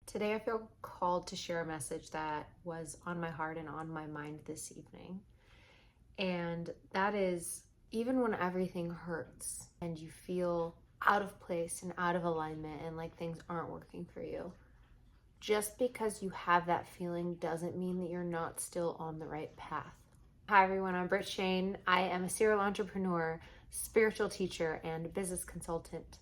Today I feel called to share a message that was on my heart and on my mind this evening. And that is, even when everything hurts and you feel out of place and out of alignment and like things aren't working for you, just because you have that feeling doesn't mean that you're not still on the right path. Hi everyone, I'm Britt Shane. I am a serial entrepreneur, spiritual teacher, and business consultant.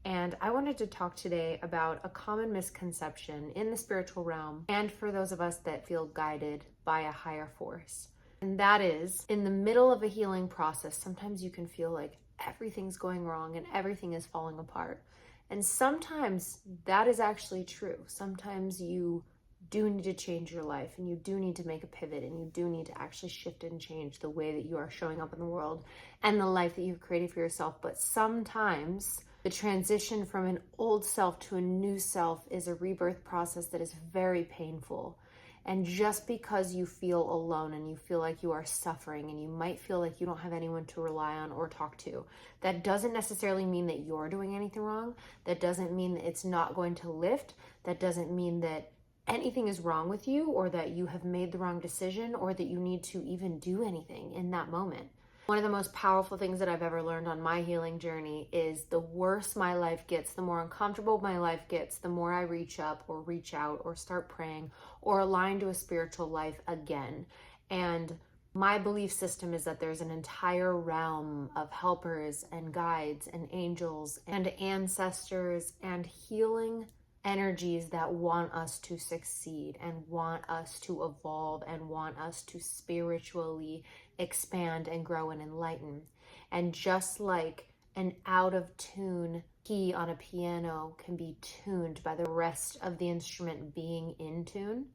And I wanted to talk today about a common misconception in the spiritual realm and for those of us that feel guided by a higher force. And that is, in the middle of a healing process, sometimes you can feel like everything's going wrong and everything is falling apart. And sometimes that is actually true. Sometimes you do need to change your life and you do need to make a pivot and you do need to actually shift and change the way that you are showing up in the world and the life that you've created for yourself. But sometimes the transition from an old self to a new self is a rebirth process that is very painful. And just because you feel alone and you feel like you are suffering and you might feel like you don't have anyone to rely on or talk to, that doesn't necessarily mean that you're doing anything wrong. That doesn't mean that it's not going to lift. That doesn't mean that anything is wrong with you or that you have made the wrong decision or that you need to even do anything in that moment. One of the most powerful things that I've ever learned on my healing journey is the worse my life gets, the more uncomfortable my life gets, the more I reach up or reach out or start praying or align to a spiritual life again. And my belief system is that there's an entire realm of helpers and guides and angels and ancestors and healing energies that want us to succeed and want us to evolve and want us to spiritually expand and grow and enlighten. And just like an out of tune key on a piano can be tuned by the rest of the instrument being in tune,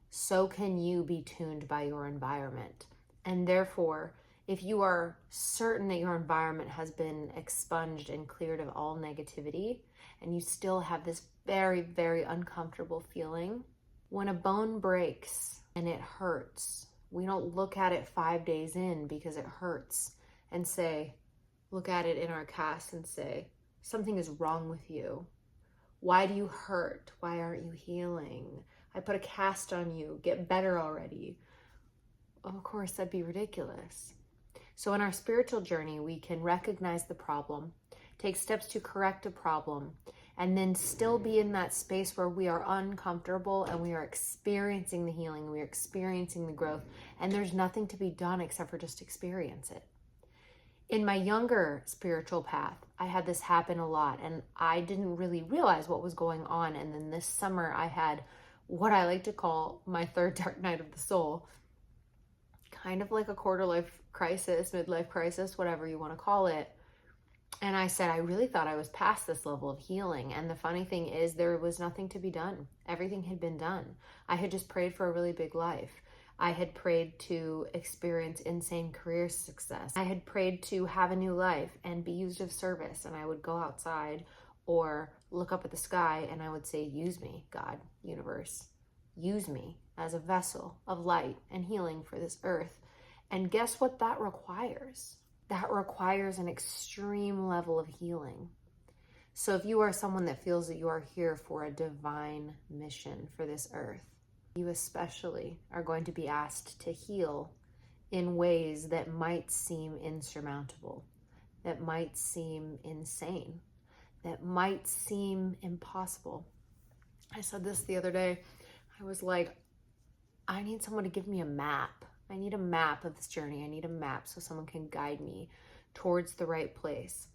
so can you be tuned by your environment. And therefore, if you are certain that your environment has been expunged and cleared of all negativity, and you still have this very, very uncomfortable feeling, when a bone breaks and it hurts, we don't look at it 5 days in because it hurts and say, look at it in our cast and say, something is wrong with you. Why do you hurt? Why aren't you healing? I put a cast on you. Get better already. Of course, that'd be ridiculous. So in our spiritual journey, we can recognize the problem, take steps to correct a problem, and then still be in that space where we are uncomfortable and we are experiencing the healing, we are experiencing the growth, and there's nothing to be done except for just experience it. In my younger spiritual path, I had this happen a lot and I didn't really realize what was going on. And then this summer I had what I like to call my third dark night of the soul, kind of like a quarter life crisis, midlife crisis, whatever you want to call it. And I said, I really thought I was past this level of healing. And the funny thing is, there was nothing to be done. Everything had been done. I had just prayed for a really big life. I had prayed to experience insane career success. I had prayed to have a new life and be used of service. And I would go outside or look up at the sky and I would say, use me, God, universe. Use me as a vessel of light and healing for this earth. And guess what that requires? That requires an extreme level of healing. So if you are someone that feels that you are here for a divine mission for this earth, you especially are going to be asked to heal in ways that might seem insurmountable, that might seem insane, that might seem impossible. I said this the other day. I was like, I need someone to give me a map. I need a map of this journey. I need a map so someone can guide me towards the right place.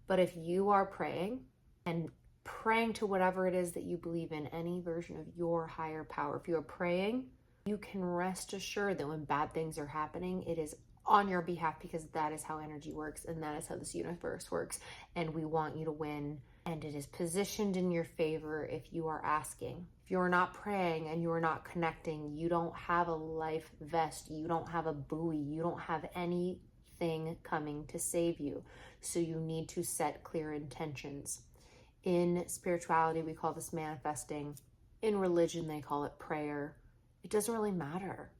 But if you are praying and praying to whatever it is that you believe in, any version of your higher power, if you are praying, you can rest assured that when bad things are happening, it is on your behalf because that is how energy works and that is how this universe works. And we want you to win. And it is positioned in your favor if you are asking. If you are not praying and you are not connecting, you don't have a life vest, you don't have a buoy, you don't have anything coming to save you. So you need to set clear intentions. In spirituality, we call this manifesting. In religion, they call it prayer. It doesn't really matter.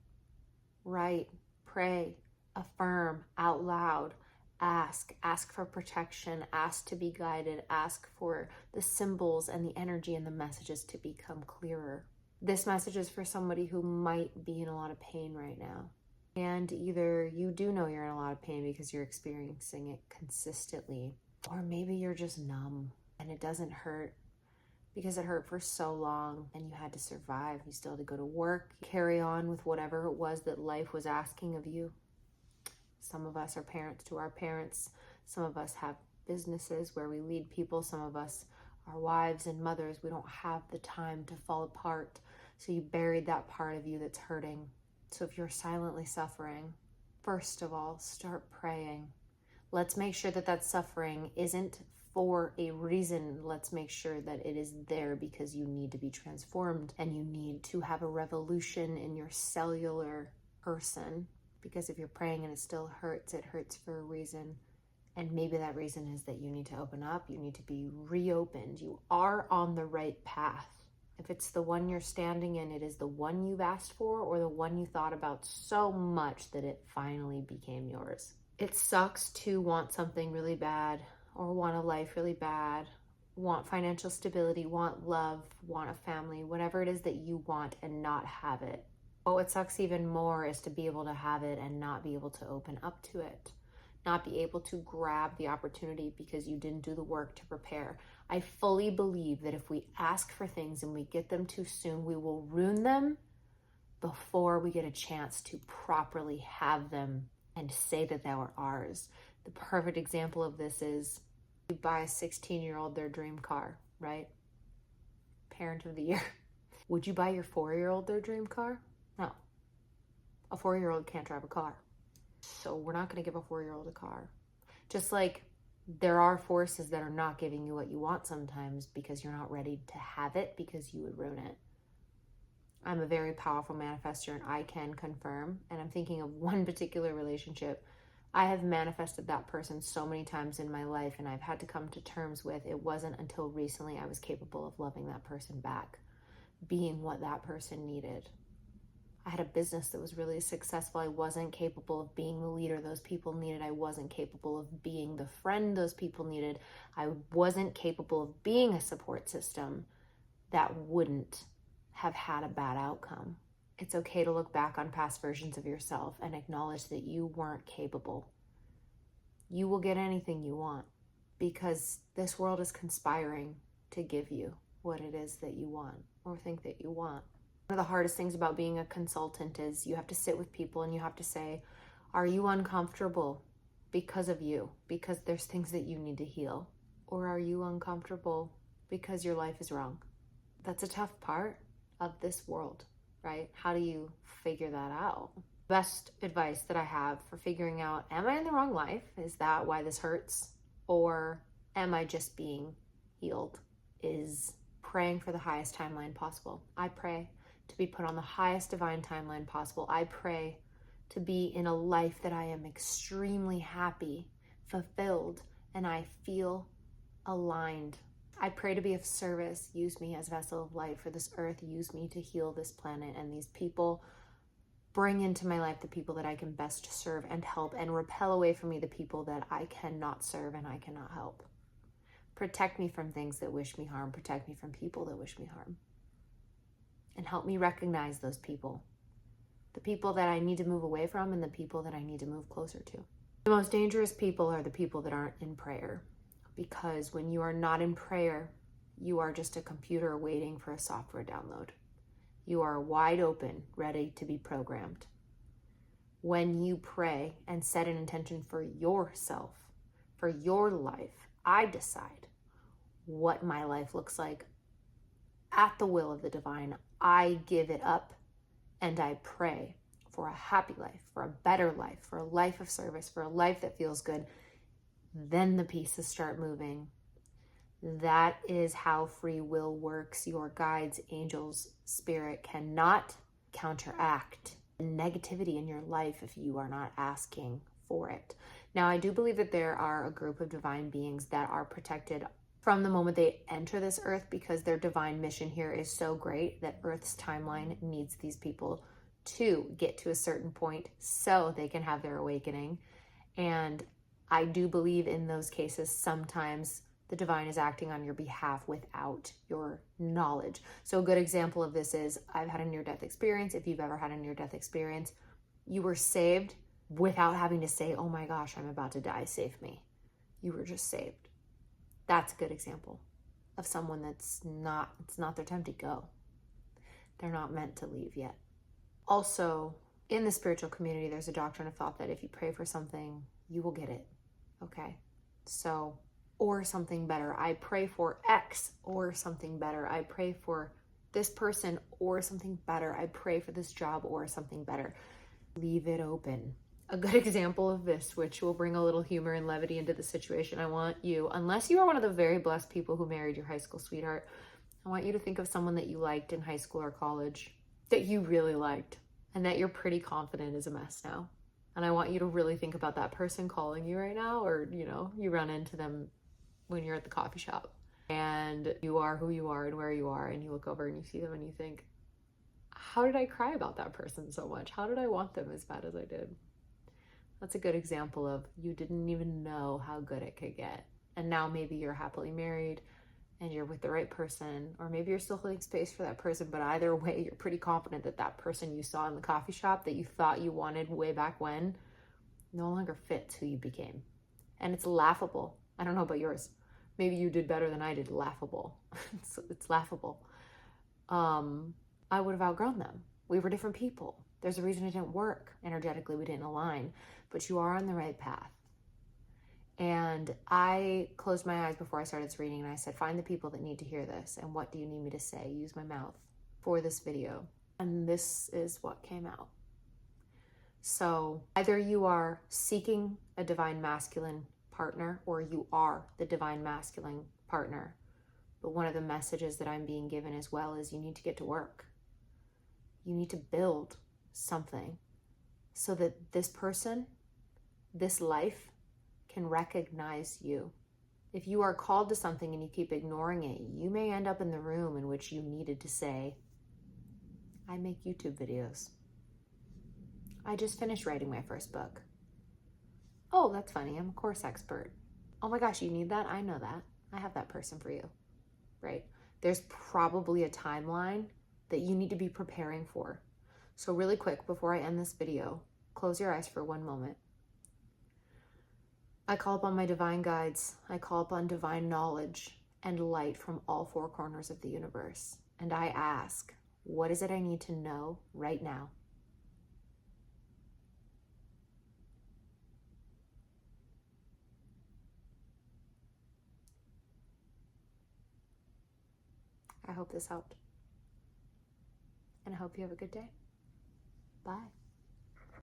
Write, pray, affirm out loud. Ask for protection, ask to be guided, ask for the symbols and the energy and the messages to become clearer. This message is for somebody who might be in a lot of pain right now. And either you do know you're in a lot of pain because you're experiencing it consistently, or maybe you're just numb and it doesn't hurt because it hurt for so long and you had to survive. You still had to go to work, carry on with whatever it was that life was asking of you. Some of us are parents to our parents. Some of us have businesses where we lead people. Some of us are wives and mothers. We don't have the time to fall apart. So you buried that part of you that's hurting. So if you're silently suffering, first of all, start praying. Let's make sure that that suffering isn't for a reason. Let's make sure that it is there because you need to be transformed and you need to have a revolution in your cellular person. Because if you're praying and it still hurts, it hurts for a reason. And maybe that reason is that you need to open up. You need to be reopened. You are on the right path. If it's the one you're standing in, it is the one you've asked for or the one you thought about so much that it finally became yours. It sucks to want something really bad or want a life really bad, want financial stability, want love, want a family, whatever it is that you want and not have it. But what sucks even more is to be able to have it and not be able to open up to it. Not be able to grab the opportunity because you didn't do the work to prepare. I fully believe that if we ask for things and we get them too soon, we will ruin them before we get a chance to properly have them and say that they were ours. The perfect example of this is you buy a 16-year-old their dream car, right? Parent of the year. Would you buy your 4-year-old their dream car? No. A 4-year-old can't drive a car. So we're not going to give a 4-year-old a car. Just like there are forces that are not giving you what you want sometimes because you're not ready to have it because you would ruin it. I'm a very powerful manifester and I can confirm, and I'm thinking of one particular relationship. I have manifested that person so many times in my life and I've had to come to terms with it wasn't until recently I was capable of loving that person back, being what that person needed. I had a business that was really successful. I wasn't capable of being the leader those people needed. I wasn't capable of being the friend those people needed. I wasn't capable of being a support system that wouldn't have had a bad outcome. It's okay to look back on past versions of yourself and acknowledge that you weren't capable. You will get anything you want because this world is conspiring to give you what it is that you want or think that you want. One of the hardest things about being a consultant is you have to sit with people and you have to say, are you uncomfortable because of you, because there's things that you need to heal? Or are you uncomfortable because your life is wrong? That's a tough part of this world, right? How do you figure that out? Best advice that I have for figuring out, am I in the wrong life? Is that why this hurts? Or am I just being healed? Is praying for the highest timeline possible. I pray to be put on the highest divine timeline possible. I pray to be in a life that I am extremely happy, fulfilled, and I feel aligned. I pray to be of service. Use me as a vessel of light for this earth. Use me to heal this planet and these people. Bring into my life the people that I can best serve and help, and repel away from me the people that I cannot serve and I cannot help. Protect me from things that wish me harm. Protect me from people that wish me harm. And help me recognize those people. The people that I need to move away from and the people that I need to move closer to. The most dangerous people are the people that aren't in prayer. Because when you are not in prayer, you are just a computer waiting for a software download. You are wide open, ready to be programmed. When you pray and set an intention for yourself, for your life, I decide what my life looks like at the will of the divine. I give it up and I pray for a happy life, for a better life, for a life of service, for a life that feels good. Then the pieces start moving. That is how free will works. Your guides, angels, spirit cannot counteract negativity in your life if you are not asking for it. Now, I do believe that there are a group of divine beings that are protected from the moment they enter this earth because their divine mission here is so great that Earth's timeline needs these people to get to a certain point so they can have their awakening. And I do believe in those cases sometimes the divine is acting on your behalf without your knowledge. So a good example of this is I've had a near-death experience. If you've ever had a near-death experience, you were saved without having to say, oh my gosh, I'm about to die, save me. You were just saved. That's a good example of someone it's not their time to go. They're not meant to leave yet. Also, in the spiritual community, there's a doctrine of thought that if you pray for something, you will get it. Okay? So, or something better. I pray for X or something better. I pray for this person or something better. I pray for this job or something better. Leave it open. A good example of this, which will bring a little humor and levity into the situation, I want you, unless you are one of the very blessed people who married your high school sweetheart, I want you to think of someone that you liked in high school or college, that you really liked, and that you're pretty confident is a mess now. And I want you to really think about that person calling you right now, or, you run into them when you're at the coffee shop and you are who you are and where you are, and you look over and you see them and you think, how did I cry about that person so much? How did I want them as bad as I did? That's a good example of you didn't even know how good it could get. And now maybe you're happily married and you're with the right person, or maybe you're still holding space for that person, but either way, you're pretty confident that that person you saw in the coffee shop that you thought you wanted way back when no longer fits who you became. And it's laughable. I don't know about yours. Maybe you did better than I did. Laughable. It's laughable. I would have outgrown them. We were different people. There's a reason it didn't work. Energetically, we didn't align, but you are on the right path. And I closed my eyes before I started this reading and I said, find the people that need to hear this. And what do you need me to say? Use my mouth for this video. And this is what came out. So either you are seeking a divine masculine partner or you are the divine masculine partner. But one of the messages that I'm being given as well is you need to get to work. You need to build something so that this person, this life, can recognize you. If you are called to something and you keep ignoring it, you may end up in the room in which you needed to say, I make YouTube videos. I just finished writing my first book. Oh, that's funny. I'm a course expert. Oh my gosh, you need that? I know that. I have that person for you, right? There's probably a timeline that you need to be preparing for. So really quick, before I end this video, close your eyes for one moment. I call upon my divine guides. I call upon divine knowledge and light from all four corners of the universe. And I ask, what is it I need to know right now? I hope this helped. And I hope you have a good day. Bye.